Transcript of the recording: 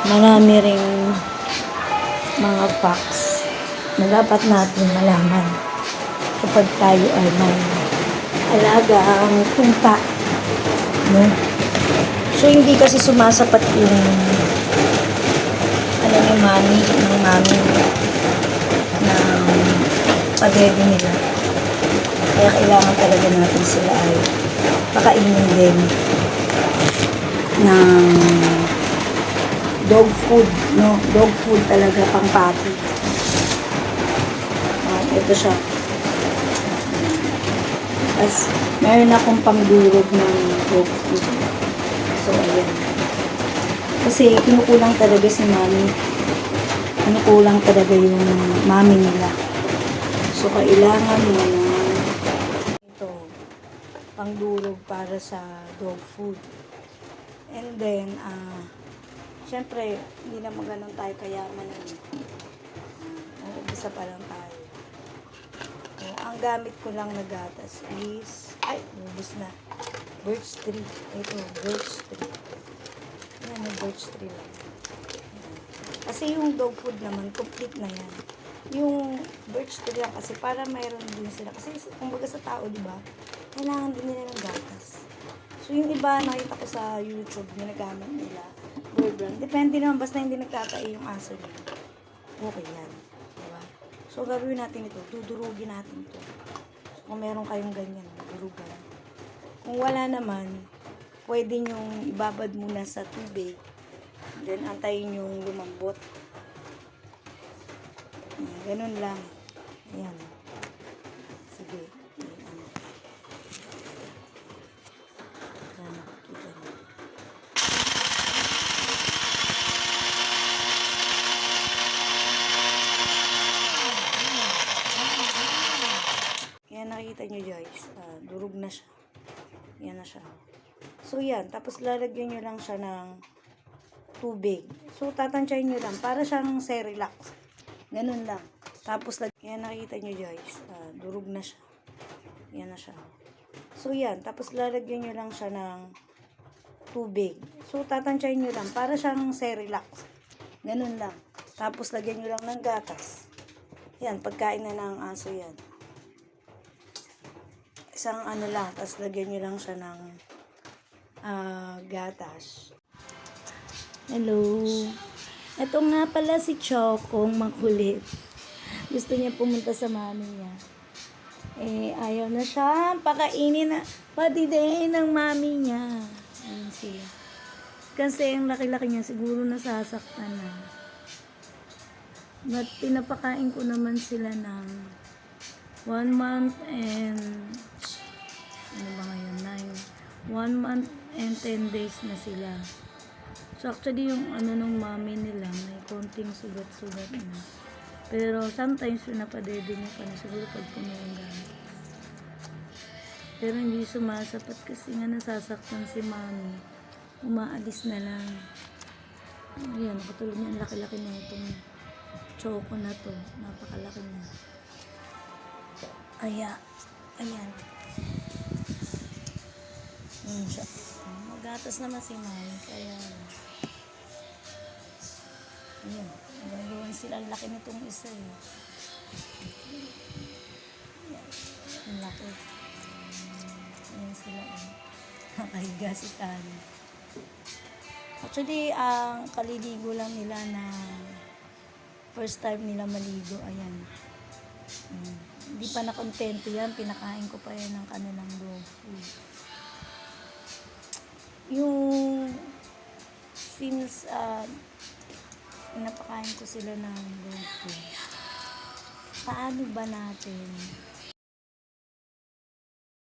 marami ring mga facts na dapat natin malaman kapag tayo ay may alagang tupa, no? So, hindi kasi sumasapat yung ng mami ng pag-ready nila. Kaya kailangan talaga natin sila ay pakainin din ng dog food, no? Dog food talaga, pang pati. Ito siya. As meron akong pangdurog ng dog food. So, ayan. Kasi kinukulang talaga si mami. Kinukulang talaga yung mami nila. So, kailangan mo na ito, pangdurog para sa dog food. And then, syempre, hindi naman ganun tayo kayaman. Umpisa pa lang tayo. So, ang gamit ko lang na gatas is, ubus na. Birch tree. Ito, birch tree. Yan, yung birch tree lang. Kasi yung dog food naman, complete na yan. Yung birch tree lang kasi para mayroon din sila. Kasi kumbaga sa tao, di ba? Kailangan din nila ng gatas. So yung iba, nakita ko sa YouTube, ginagamit nila. Bird brand. Depende naman, basta hindi nagtatai yung aso nila. Okay yan. Diba? So gagawin natin ito. Dudurugin natin ito. So, kung meron kayong ganyan, durugan. Kung wala naman, pwede nyong ibabad muna sa tubig. Then, antayin yung lumambot. Ganun lang. Ayan. Sige. Ayan. Nakikita nyo. Ayan, nakikita nyo guys. Durog na siya. Ayan na siya. So, yan. Tapos, lalagyan nyo lang siya ng tubig. So, tatansyahin nyo lang. Para siyang Cerelac. Ganun lang. Tapos, yan nakikita nyo guys. Durog na siya. Yan na siya. So, yan. Tapos, lalagyan nyo lang siya ng tubig. So, tatansyahin nyo lang. Para siyang Cerelac. Ganun lang. Tapos, lagyan nyo lang ng gatas. Yan. Pagkain na ng aso yan. Isang ano lang. Tapos, lagyan nyo lang siya ng gatas. Hello. Ito nga pala si Chokong makulit. Gusto niya pumunta sa mami niya. Ayaw na siya. Pakainin na. Pati din ng mami niya. Ayun sila. Kasi ang laki-laki niya, siguro nasasaktan na. But pinapakain ko naman sila ng 1 month and ano ba ngayon? 1 month and 10 days na sila. So, actually, yung ano nung mami nila, may konting sugat-sugat na. Pero, sometimes, pinapadede niya pa na siguro pag puno yung gamit. Pero, hindi sumasapat kasi nga nasasaktan si mami. Umaalis na lang. Ayan, katulad niya, ang laki-laki na itong choco na to. Napakalaki na. Ayan. Ayan siya. Magatas naman si mami, kaya ayan, nagagawan sila. Ang laki nitong isa eh. Ayan, ang laki. Ayan sila eh. Nakahiga si Tani. Actually, ang kaliligo lang nila na first time nila maligo, ayan. Hindi pa nakontento yan, pinakain ko pa yan ng kanilang dog food. Yung since napakain ko sila ng dog food, paano ba natin